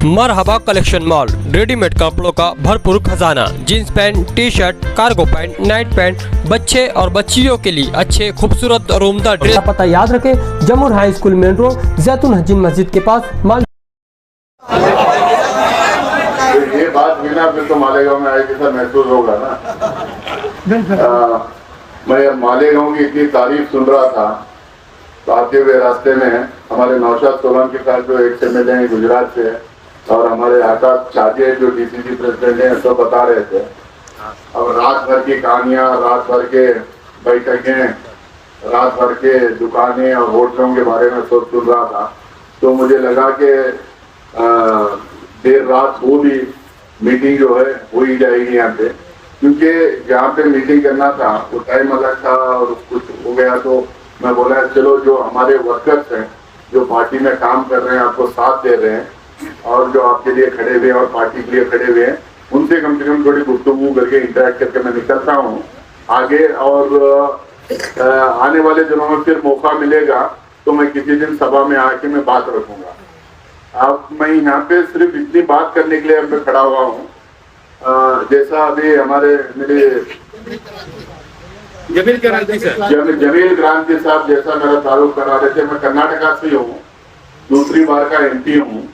मरहबा collection mall, readymade कपड़ों का भरपूर खजाना, jeans pant, T shirt, cargo pant, night pant, बच्चे और बच्चियों के लिए अच्छे खूबसूरत और उम्दा ड्रेस। पता याद रखें, जमुर हाई स्कूल मेन रोड, जैतून हजीन मस्जिद के पास। ये बात बिना फिर तो मालेगांव में आए जैसा महसूस होगा ना। मैं मालेगांव की इतनी तारीफ सुन रहा था तो आते हुए रास्ते में हमारे नौशाद सोलंकी के साथ जो एक एमएलए हैं गुजरात से और हमारे आकाश चाचे जो डीसीसी प्रेसिडेंट हैं सब बता रहे थे। अब रात भर की कहानियां, रात भर के बैठकें, रात भर के दुकानें और होटलों के बारे में सब सुन रहा था तो मुझे लगा कि देर रात वो भी मीटिंग जो है हो ही जाएगी यहाँ पे, क्योंकि जहाँ पे मीटिंग करना था वो टाइम अलग था और कुछ हो गया। तो मैं बोला चलो जो हमारे वर्कर्स हैं जो पार्टी में काम कर रहे हैं, आपको साथ दे रहे हैं और जो आपके लिए खड़े हुए हैं और पार्टी के लिए खड़े हुए हैं, उनसे कम से कम थोड़ी गुफ्तगू करके इंटरेक्ट करके मैं निकलता हूँ आगे। और आने वाले दिनों में फिर मौका मिलेगा तो मैं किसी दिन सभा में आके मैं बात रखूंगा। अब मैं यहाँ पे सिर्फ इतनी बात करने के लिए मैं खड़ा हुआ हूँ, जैसा अभी हमारे मेरे जमील क्रांति साहब जैसा मेरा ताल्लुक करा रहे थे। मैं कर्नाटका से हूँ, दूसरी बार का एमपी हूँ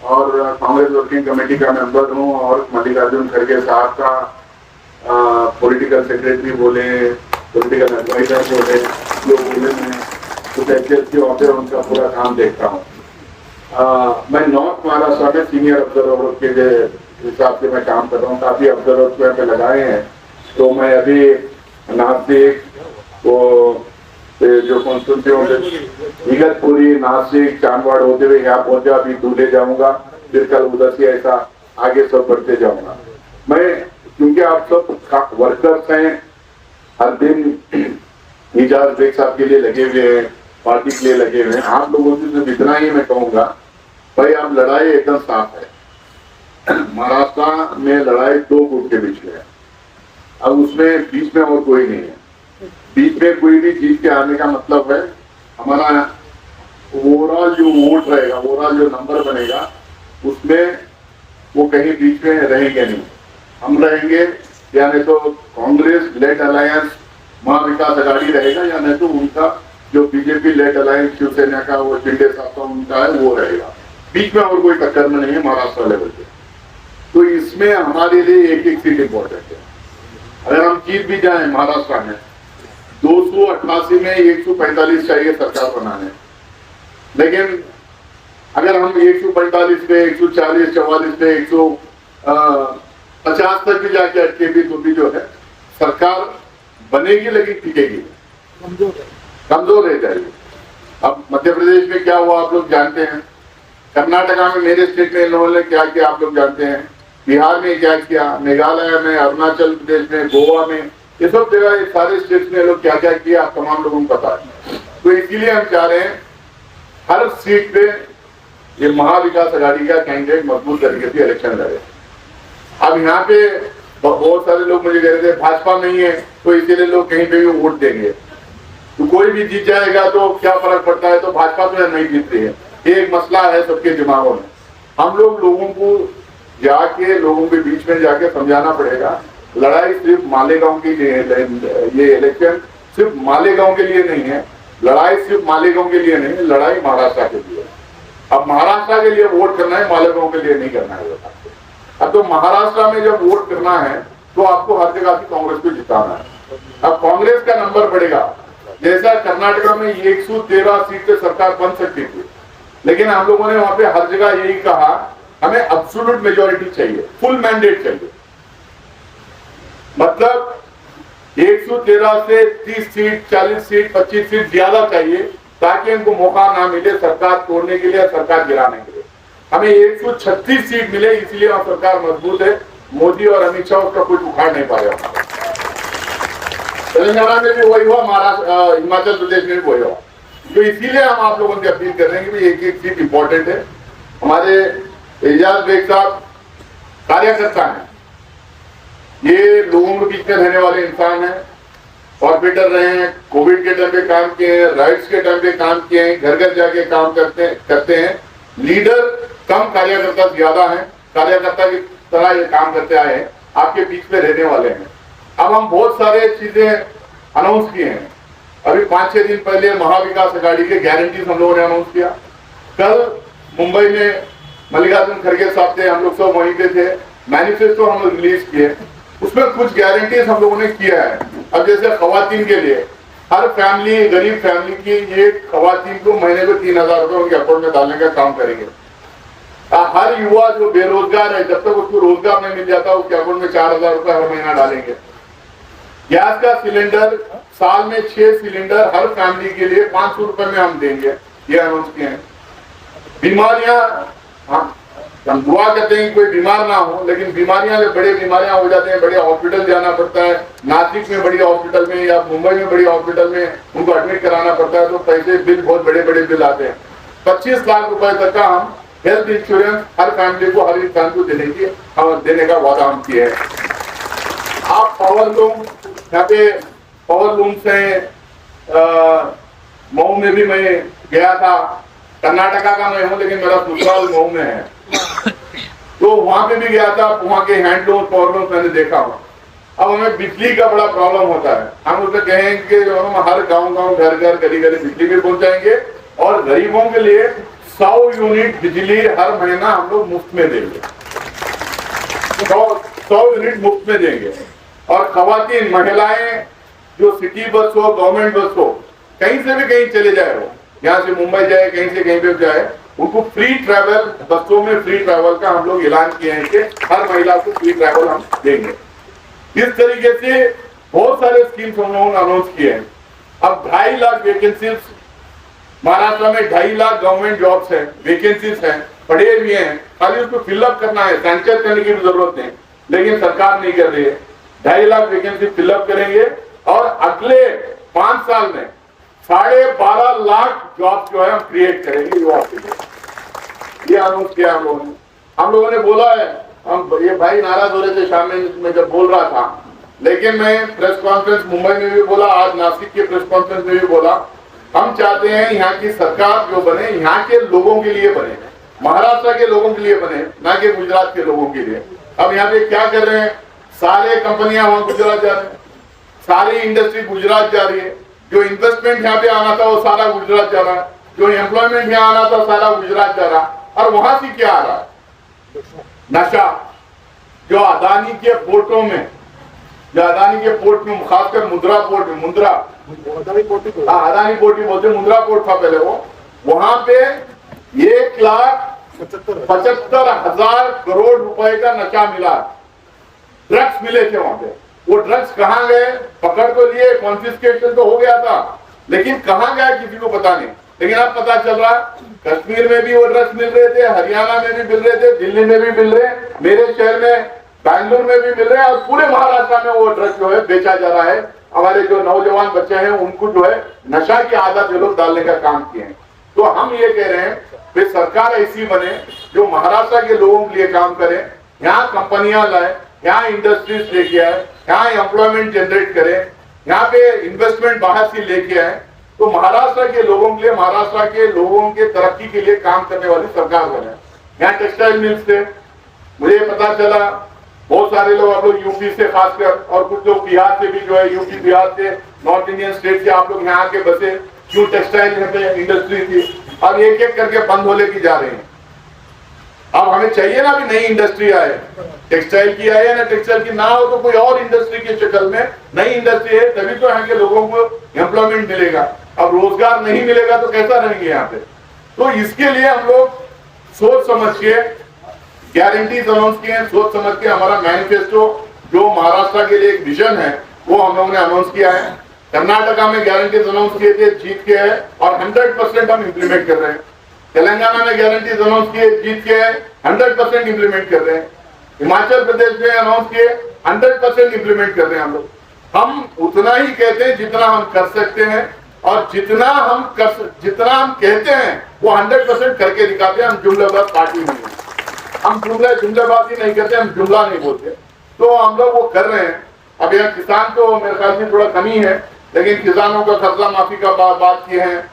और कांग्रेस वर्किंग कमेटी का मेंबर हूँ और मल्लिकार्जुन खड़गे साहब का पॉलिटिकल सेक्रेटरी बोले, पॉलिटिकल एडवाइजर बोले, जो बोले मैं कुछ एचएससी ऑफिसर उनका पूरा काम देखता हूँ। मैं नॉर्थ महाराष्ट्र में सीनियर ऑब्जर्वर के हिसाब से मैं काम कर रहा हूँ, काफी ऑब्जर्वर यहाँ पे लगाए हैं। तो मैं अभी नासिक वो जो कॉन्स्टिट्यूंसी इगतपुरी, नासिक, चांदवाड़ होते हुए यहाँ पहुंचा, अभी दूल्हे जाऊंगा, फिर कल उधर से ऐसा आगे सब बढ़ते जाऊंगा मैं, क्योंकि आप सब वर्कर्स हैं, हर दिन इजाज बेग साहब के लिए लगे हुए हैं, पार्टी के लिए लगे हुए हैं। आप लोगों से सिर्फ इतना ही मैं कहूंगा, भाई आप लड़ाई एकदम साफ है। महाराष्ट्र में लड़ाई दो गुट के बीच में है, अब उसमें बीच में और कोई नहीं है। बीच में कोई भी जीत के आने का मतलब है हमारा ओवरऑल जो वोट रहेगा, ओवरऑल जो नंबर बनेगा उसमें वो कहीं बीच में रहेंगे नहीं, हम रहेंगे। या नहीं तो कांग्रेस लेड अलायंस महाविकास अघाड़ी रहेगा, या नहीं तो उनका जो बीजेपी लेड अलायंस शिवसेना का वो शिंदे साहब उनका है वो रहेगा। बीच में और कोई टक्कर में नहीं है महाराष्ट्र लेवल पे। तो इसमें हमारे लिए एक एक सीट इंपॉर्टेंट है। अगर हम जीत भी जाए महाराष्ट्र में 288 में 145 चाहिए सरकार बनाने, लेकिन अगर हम 145 पे 140, 44 पे 150 तक भी जाके अटके भी तो भी जो है सरकार बनेगी लेकिन टिकेगी, कमजोर रह जाएगी। अब मध्य प्रदेश में क्या हुआ आप लोग जानते हैं, कर्नाटका में मेरे स्टेट में इन लोगों ने क्या किया आप लोग जानते हैं, बिहार में क्या किया, मेघालय में, अरुणाचल प्रदेश में, गोवा में, ये सब जगह सारे स्टेट्स में लोग क्या क्या किया आप तमाम लोगों को पता है। तो इसीलिए हम चाह रहे हैं हर सीट पे ये महाविकास अघाड़ी का कैंडिडेट मजबूत तरीके से इलेक्शन लड़े। अब यहाँ पे बहुत सारे लोग मुझे कह रहे थे भाजपा नहीं है तो इसीलिए लोग कहीं पे भी वोट देंगे, तो कोई भी जीत जाएगा तो क्या फर्क पड़ता है, तो भाजपा तो नहीं जीतती है। एक मसला है सबके दिमागों में, हम लोगों को जाके लोगों के बीच में जाके समझाना पड़ेगा लड़ाई सिर्फ मालेगांव की लिए, ये इलेक्शन सिर्फ मालेगांव के लिए नहीं है, लड़ाई सिर्फ मालेगांव के लिए नहीं है, लड़ाई महाराष्ट्र के लिए। अब महाराष्ट्र के लिए वोट करना है, मालेगांव के लिए नहीं करना है। अब तो महाराष्ट्र में जब वोट करना है तो आपको हर जगह से कांग्रेस को जिताना है। अब कांग्रेस का नंबर बढ़ेगा, जैसा कर्नाटका में 113 सीट से सरकार बन सकती थी, लेकिन हम लोगों ने वहां पे हर जगह यही कहा हमें एब्सोल्यूट मेजॉरिटी चाहिए, फुल मैंडेट चाहिए, मतलब 113 से 30 सीट, 40 सीट, 25 सीट ज्यादा चाहिए ताकि इनको मौका ना मिले सरकार तोड़ने के लिए, सरकार गिराने के लिए। हमें 136 सीट मिले, इसलिए हम सरकार मजबूत है। मोदी और अमित शाह उसका कुछ उखाड़ नहीं पाया। तेलंगाना में भी वही हुआ, महाराष्ट्र, हिमाचल प्रदेश में भी वही हुआ। तो इसीलिए हम आप लोगों से अपील कर रहे हैं कि एक एक सीट इंपॉर्टेंट है। हमारे एजाज बेग साहब कार्यकर्ता हैं, ये लोगों के बीच में रहने वाले इंसान हैं, कॉर्पोरेटर रहे हैं, कोविड के टाइम पे काम किए हैं, राइट्स के टाइम पे काम किए हैं, घर घर जाके काम करते हैं। लीडर कम कार्यकर्ता ज्यादा हैं, कार्यकर्ता की तरह ये काम करते आए हैं, आपके बीच में रहने वाले हैं। अब हम बहुत सारे चीजें अनाउंस किए हैं। अभी 5-6 दिन पहले महाविकास अघाड़ी के गारंटीज हम लोगों ने अनाउंस किया। कल मुंबई में मल्लिकार्जुन खड़गे साहब थे, हम लोग सब वहीं पे थे, मैनिफेस्टो हम लोग रिलीज किए, उसमें कुछ गारंटीज हम लोगों ने किया है। अब जैसे खवातीन के लिए, हर फैमिली, गरीब फैमिली की, ये खवातीन को महीने को 3,000 रुपए उनके अकाउंट में डालने का काम करेंगे। हर युवा जो बेरोजगार है, जब तक उसको रोजगार नहीं मिल जाता, उसके अकाउंट में 4,000 रुपए हर महीना डालेंगे। गैस का सिलेंडर, साल में 6 सिलेंडर हर फैमिली के लिए 500 रुपए में हम देंगे, ये अनाउंस किए हैं। बीमारियां, हम दुआ करते हैं कि कोई बीमार ना हो, लेकिन बीमारियां, जब बड़ी बीमारियां हो जाते हैं, बड़े हॉस्पिटल जाना पड़ता है, नासिक में बड़ी हॉस्पिटल में या मुंबई में बड़ी हॉस्पिटल में उनको एडमिट कराना पड़ता है, तो पैसे बिल, बहुत बड़े बड़े बिल आते हैं। 25 लाख रुपए तक का हम हेल्थ इंश्योरेंस हर फैमिली को, हर इंसान को देने का वादा हम किए हैं। आप पावर लूम, यहाँ पे पावर लूम से मऊ में भी मैं गया था, कर्नाटका का मैं हूँ लेकिन मेरा ससुराल मऊ में है, तो वहां पे भी गया था। वहां के हैंडलूम, पावर लूम मैंने देखा हुआ। अब हमें बिजली का बड़ा प्रॉब्लम होता है, हम उसे कहेंगे कि हम हर गांव-गांव, घर-घर, गली-गली बिजली भी पहुंचाएंगे और गरीबों के लिए 100 यूनिट बिजली हर महीना हम लोग मुफ्त में देंगे, 100 यूनिट मुफ्त में देंगे। और खवातीन, महिलाएं जो सिटी बस हो, गवर्नमेंट बस हो, कहीं से भी कहीं चले जाए, वो यहाँ से मुंबई जाए, कहीं से कहीं पे जाए, उनको फ्री ट्रैवल, बसों में फ्री ट्रैवल का हम लोग ऐलान किए हैं कि हर महिला को फ्री ट्रैवल हम देंगे। इस तरीके से बहुत सारे स्कीम्स हम लोगों ने अनाउंस किए हैं। अब 2.5 लाख वैकेंसीज महाराष्ट्र में, 2.5 लाख गवर्नमेंट जॉब्स है, वैकेंसीज है, पड़े हुए हैं, खाली उसको फिलअप करना है, सैंक्शन करने की भी जरूरत नहीं, लेकिन सरकार नहीं कर रही है। 2.5 लाख वैकेंसी फिलअप करेंगे और अगले 5 साल में 12.5 लाख जॉब जो है हम क्रिएट करेंगे युवा के लिए। ये अनाउंस किया हम लोगों ने बोला है। हम, ये भाई नाराज हो रहे थे शाम में जब बोल रहा था, लेकिन मैं प्रेस कॉन्फ्रेंस मुंबई में भी बोला, आज नासिक के प्रेस कॉन्फ्रेंस में भी बोला, हम चाहते हैं यहाँ की सरकार जो बने, यहाँ के लोगों के लिए बने, महाराष्ट्र के लोगों के लिए बने, ना कि गुजरात के लोगों के लिए। अब यहाँ पे क्या कर रहे हैं, सारे कंपनियां वहां गुजरात जा रहे हैं, सारी इंडस्ट्री गुजरात जा रही है, जो इन्वेस्टमेंट यहाँ पे आना था वो सारा गुजरात जा रहा है, जो एम्प्लॉयमेंट यहाँ आना था सारा गुजरात जा रहा। और वहां से क्या आ रहा है, नशा। जो अदानी के पोर्टों में, जो अदानी के पोर्ट में, खासकर मुंद्रा पोर्ट, अदानी पोर्ट ही बोलते, मुंद्रा पोर्ट था पहले, वो वहां पे 1,75,000 करोड़ रुपए का नशा मिला, ड्रग्स मिले थे वहां पे। वो ड्रग्स कहां गए, पकड़ तो लिए, कॉन्फिस्केशन तो हो गया था, लेकिन कहां गया किसी को पता नहीं। लेकिन अब पता चल रहा, कश्मीर में भी वो ड्रग्स मिल रहे थे, हरियाणा में भी मिल रहे थे, दिल्ली में भी मिल रहे, मेरे शहर में बैंगलोर में भी मिल रहे हैं, और पूरे महाराष्ट्र में वो ड्रग्स जो है बेचा जा रहा है। हमारे जो नौजवान बच्चे हैं उनको जो है नशा की आदत ये लोग डालने का काम किए हैं। तो हम ये कह रहे हैं कि सरकार ऐसी बने जो महाराष्ट्र के लोगों के लिए काम करे, यहाँ कंपनियां लाए, यहाँ इंडस्ट्रीज लेके आए, यहाँ एम्प्लॉयमेंट जनरेट करे, यहाँ पे इन्वेस्टमेंट बाहर से लेके आए, तो महाराष्ट्र के लोगों के लिए, महाराष्ट्र के लोगों के तरक्की के लिए काम करने वाली सरकार बने। यहाँ टेक्सटाइल मिल्स थे, मुझे पता चला बहुत सारे लोग, आप लोग यूपी से खासकर, और कुछ लोग बिहार से भी जो है, यूपी बिहार से, नॉर्थ इंडियन स्टेट से आप लोग यहाँ आके बसे, क्यों टेक्सटाइल इंडस्ट्री थी, अब एक एक करके बंद होने की जा रहे हैं। अब हमें चाहिए ना भी नई इंडस्ट्री आए, टेक्सटाइल की आए ना, टेक्सटाइल की ना हो तो कोई और इंडस्ट्री की शक्ल में नई इंडस्ट्री है, तभी तो यहाँ के लोगों को एम्प्लॉयमेंट मिलेगा। अब रोजगार नहीं मिलेगा तो कैसा रहेंगे यहाँ पे। तो इसके लिए हम लोग सोच समझ के गारंटीज अनाउंस किए हैं, सोच समझ के हमारा मैनिफेस्टो जो महाराष्ट्र के लिए एक विजन है वो हम लोगों ने अनाउंस किया है। कर्नाटका में गारंटीज अनाउंस किए थे, जीत के है, और 100% हम इम्प्लीमेंट कर रहे हैं। तेलंगाना में गारंटीज अनाउंस किए, जीत के है, 100% इम्प्लीमेंट कर रहे हैं। हिमाचल प्रदेश में अनाउंस किए, 100% इम्प्लीमेंट कर रहे हैं हम लोग। हम उतना ही कहते हैं जितना हम कर सकते हैं, और जितना हम कहते हैं वो 100% करके दिखाते हैं। हम जुमलाबाज पार्टी नहीं है, हम जुमलाबाजी नहीं करते, हम जुमला नहीं बोलते, तो हम लोग वो कर रहे हैं। अब यहाँ किसान तो मेरे ख्याल से थोड़ा कमी है, लेकिन किसानों का कर्जा माफी का बात किए हैं।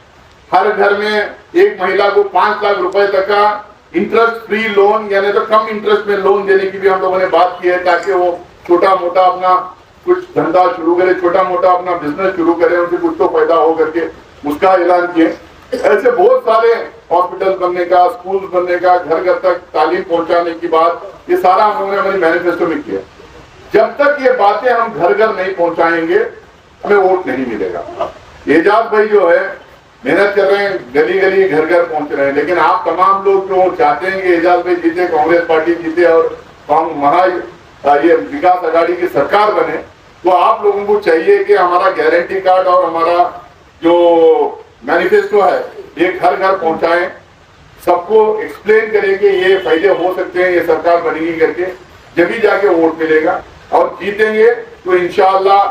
हर घर में एक महिला को 5 लाख रुपए तक का इंटरेस्ट फ्री लोन यानी तो कम इंटरेस्ट में लोन देने की भी हम लोगों ने बात की है, ताकि वो छोटा मोटा अपना कुछ धंधा शुरू करे, छोटा मोटा अपना बिजनेस शुरू करे, उनसे कुछ तो फायदा हो करके उसका ऐलान किए। ऐसे बहुत सारे हॉस्पिटल बनने का, स्कूल बनने का, घर घर तक तालीम पहुंचाने की बात, ये सारा हम लोगों ने हमारी मैनिफेस्टो में किया। जब तक ये बातें हम घर घर नहीं पहुंचाएंगे हमें वोट नहीं मिलेगा। एजाज भाई जो है मेहनत कर रहे हैं, गली गली घर घर पहुंच रहे हैं, लेकिन आप तमाम लोग जो चाहते हैं कि एजाज भाई जीते, कांग्रेस पार्टी जीते और ये विकास आघाड़ी की सरकार बने, तो आप लोगों को चाहिए कि हमारा गारंटी कार्ड और हमारा जो मैनिफेस्टो है ये घर घर पहुंचाएं, सबको एक्सप्लेन करें कि ये फायदे हो सकते हैं, ये सरकार बनेगी करके, जब ही जाके वोट मिलेगा। और जीतेंगे तो इंशाअल्लाह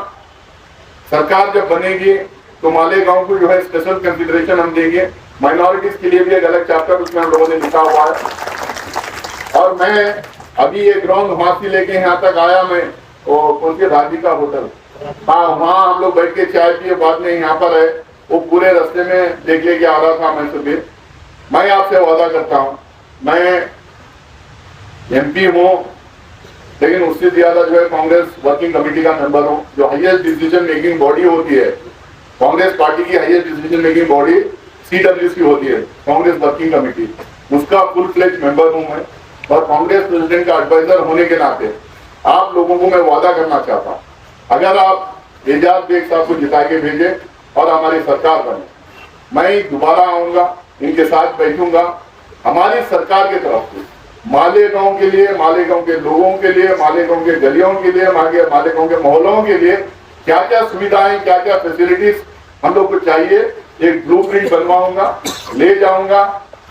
सरकार जब बनेगी तो मालेगांव को जो है स्पेशल कंसिडरेशन हम देंगे। माइनॉरिटीज के लिए भी एक अलग चैप्टर उसमें हम लोगों ने लिखा हुआ है। और मैं अभी ये ग्राउंड वहां से लेके यहाँ तक आया, मैं कौन सी राधिका होटल, हाँ वहाँ हम लोग बैठ के चाय पिए, बाद में यहाँ पर है, वो पूरे रास्ते में देख लेके आ रहा था मैं सुबह। मैं आपसे वादा करता हूँ, मैं एमपी हूँ, लेकिन उससे ज्यादा जो है कांग्रेस वर्किंग कमेटी का मेंबर हूँ। जो हाईएस्ट डिसीजन मेकिंग बॉडी होती है कांग्रेस पार्टी की, highest decision making body CWC होती है, कांग्रेस वर्किंग कमेटी, उसका फुल फ्लेज मेंबर हूँ मैं। और कांग्रेस प्रेसिडेंट का एडवाइजर होने के नाते आप लोगों को मैं वादा करना चाहता हूँ, अगर आप एजाज बेग साहब को जिता के भेजे और हमारी सरकार बने, मैं दोबारा आऊंगा, इनके साथ बैठूंगा, हमारी सरकार की तरफ से मालेगांव के लिए, मालेगांव के लोगों के लिए, मालेगांव के गलियों के लिए, मालेगांव के मोहल्लों के लिए क्या क्या सुविधाएं, क्या क्या फैसिलिटीज हम लोग को चाहिए, एक ब्लूप्रिंट बनवाऊंगा, ले जाऊंगा।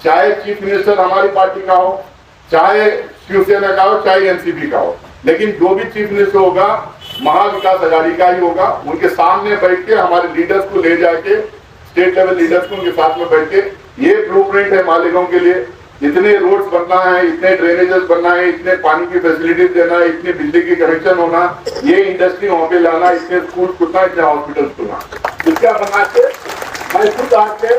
चाहे चीफ मिनिस्टर हमारी पार्टी का हो, चाहे शिवसेना का हो, चाहे एनसीपी का हो, लेकिन जो भी चीफ मिनिस्टर होगा महाविकास आघाड़ी का ही होगा। उनके सामने बैठ के हमारे लीडर्स को ले जाके, स्टेट लेवल लीडर्स को उनके साथ में बैठ के, ये ब्लूप्रिंट है मालेगांव के लिए, इतने रोड्स बनना है, इतने ड्रेनेजेस बनना है, इतने पानी की फैसिलिटीज देना है, इतनी बिजली की कनेक्शन होना, ये इंडस्ट्री वहां पे लाना, इतने स्कूल खुलना, इतने हॉस्पिटल खुलना, इसका बना के मैं खुद आके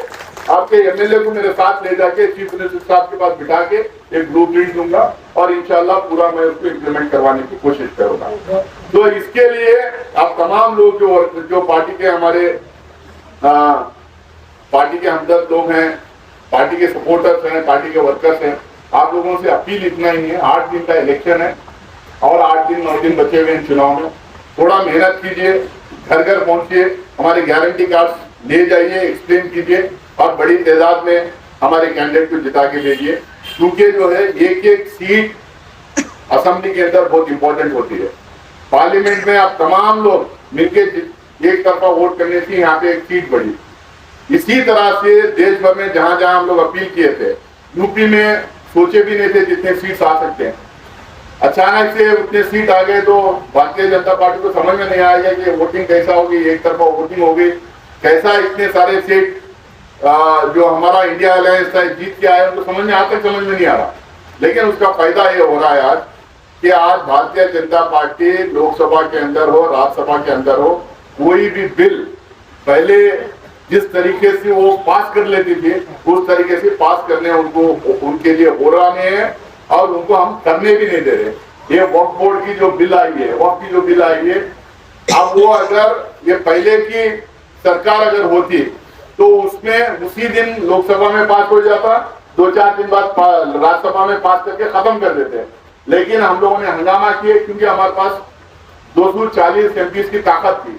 आपके एमएलए को मेरे साथ ले जाके चीफ मिनिस्टर साहब के पास बिठा के एक ब्लूप्रिंट दूंगा और इंशाल्लाह पूरा मैं उसको इम्प्लीमेंट करवाने की कोशिश करूंगा। तो इसके लिए आप तमाम लोग जो पार्टी के हमारे पार्टी के हमदर्द लोग हैं, पार्टी के सपोर्टर्स हैं, पार्टी के वर्कर्स हैं, आप लोगों से अपील इतना ही है, 8 दिन का इलेक्शन है और 8 दिन 9 दिन बचे हुए हैं चुनाव में। थोड़ा मेहनत कीजिए, घर घर पहुंचिए, हमारे गारंटी कार्ड ले जाइए, एक्सप्लेन कीजिए और बड़ी तादाद में हमारे कैंडिडेट को जिता के भेजिए, क्योंकि जो है एक एक सीट असेंबली के अंदर बहुत इंपॉर्टेंट होती है। पार्लियामेंट में आप तमाम लोग मिलकर एक तरफा वोट करने से यहाँ पे एक सीट बढ़ी। इसी तरह से देश भर में जहां जहां हम लोग अपील किए थे, यूपी में सोचे भी नहीं थे जितने सीट्स आ सकते हैं, अचानक से उतने सीट आ गए तो भारतीय जनता पार्टी को समझ में नहीं आएगा कि वोटिंग कैसा होगी, एक तरफा वोटिंग होगी, कैसा इतने सारे सीट जो हमारा इंडिया अलायंस था जीत के आए, उनको समझ में आज तक समझ में नहीं आ रहा। लेकिन उसका फायदा ये हो रहा है आज कि आज भारतीय जनता पार्टी लोकसभा के अंदर हो, राज्यसभा के अंदर हो, कोई भी बिल पहले जिस तरीके से वो पास कर लेती थी उस तरीके से पास करने उनके लिए हो रहा नहीं है और उनको हम करने भी नहीं दे रहे। ये वक्फ बोर्ड की जो बिल आई है, वक्फ की जो बिल आई है, अब वो अगर ये पहले की सरकार अगर होती तो उसमें उसी दिन लोकसभा में पास हो जाता, 2-4 दिन बाद राज्यसभा में पास करके खत्म कर देते। लेकिन हम लोगों ने हंगामा किए क्योंकि हमारे पास 240 एमपी की ताकत थी,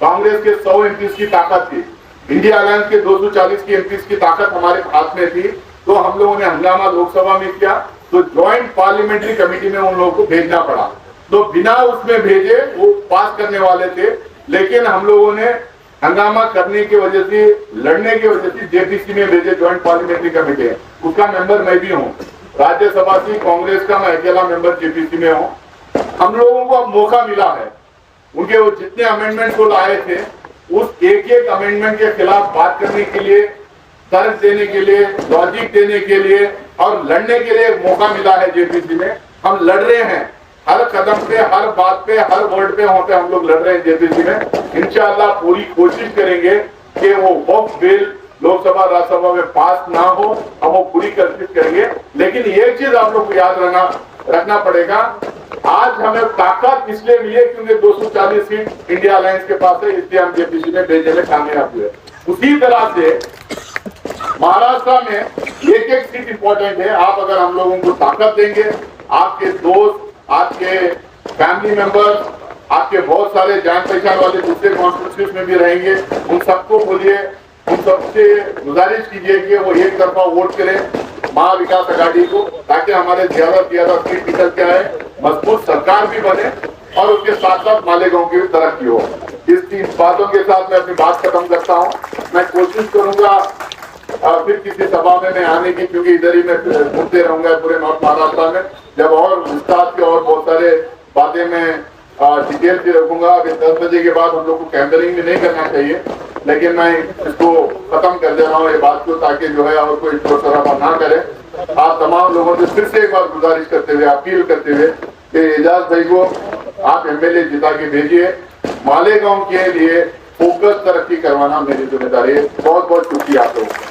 कांग्रेस के 100 एमपी की ताकत थी, इंडिया अलायंस के 240 की एमपी की ताकत हमारे हाथ में थी। तो हम लोगों ने हंगामा लोकसभा में किया, तो ज्वाइंट पार्लियामेंट्री कमेटी में उन लोगों को भेजना पड़ा। तो बिना उसमें भेजे वो पास करने वाले थे, लेकिन हम लोगों ने हंगामा करने की वजह से, लड़ने की वजह से जेपीसी में भेजे, ज्वाइंट पार्लियामेंट्री कमेटी है, उसका मेंबर मैं भी हूँ। राज्यसभा से कांग्रेस का मैं अकेला मेंबर जेपीसी में हूँ। हम लोगों को अब मौका मिला है, उनके वो जितने अमेंडमेंट को लाए थे उस एक एक अमेंडमेंट के खिलाफ बात करने के लिए, तर्क देने के लिए, लॉजिक देने के लिए और लड़ने के लिए एक मौका मिला है जेपीसी में। हम लड़ रहे हैं, हर कदम पे, हर बात पे, हर वर्ड पे वहां पे हम लोग लड़ रहे हैं जेपीसी में। इंशाअल्लाह पूरी कोशिश करेंगे कि वो वक्फ बिल लोकसभा राज्यसभा में पास ना हो, हम वो पूरी कोशिश करेंगे। लेकिन एक चीज आप लोग को याद रखना पड़ेगा, आज हमें ताकत इसलिए मिली है क्योंकि 240 सीट इंडिया अलायंस के पास है, इसलिए हम जेपीसी में भेजने में कामयाब हुए। उसी तरह से महाराष्ट्र में एक एक सीट इंपॉर्टेंट है। आप अगर हम लोगों को ताकत देंगे, आपके दोस्त, आपके फैमिली मेंबर्स, आपके बहुत सारे जान पहचान वाले दूसरे कॉन्स्टिट्यूशन में भी रहेंगे, उन सबको बोलिए, उन सबसे गुजारिश कीजिए कि वो एक तरफा वोट करें महाविकास आघाड़ी को, ताकि हमारे ज्यादा से ज्यादा सीट निकल के आए, मजबूत सरकार भी बने और उसके साथ साथ मालेगांव की भी तरक्की हो। इस 3 बातों के साथ मैं अपनी बात खत्म करता हूँ। मैं कोशिश करूंगा फिर किसी सभा में मैं आने की, क्योंकि इधर ही मैं घूमते रहूंगा पूरे नॉर्थ महाराष्ट्र में, जब और विस्तार के और बहुत सारे बातें मैं डिटेल से रखूंगा। अभी 10 बजे के बाद हम लोग को कैंपेनिंग भी नहीं करना चाहिए, लेकिन मैं इसको खत्म कर दे रहा हूँ ये बात को, ताकि जो है और कोई शोर शराबा ना करे। आप तमाम लोगों से फिर से एक बार गुजारिश करते हुए, अपील करते हुए कि एजाज भाई को आप एमएलए जिता के भेजिए। मालेगांव के लिए फोकस तरक्की करवाना मेरी जिम्मेदारी है। बहुत बहुत शुक्रिया आप लोगों का।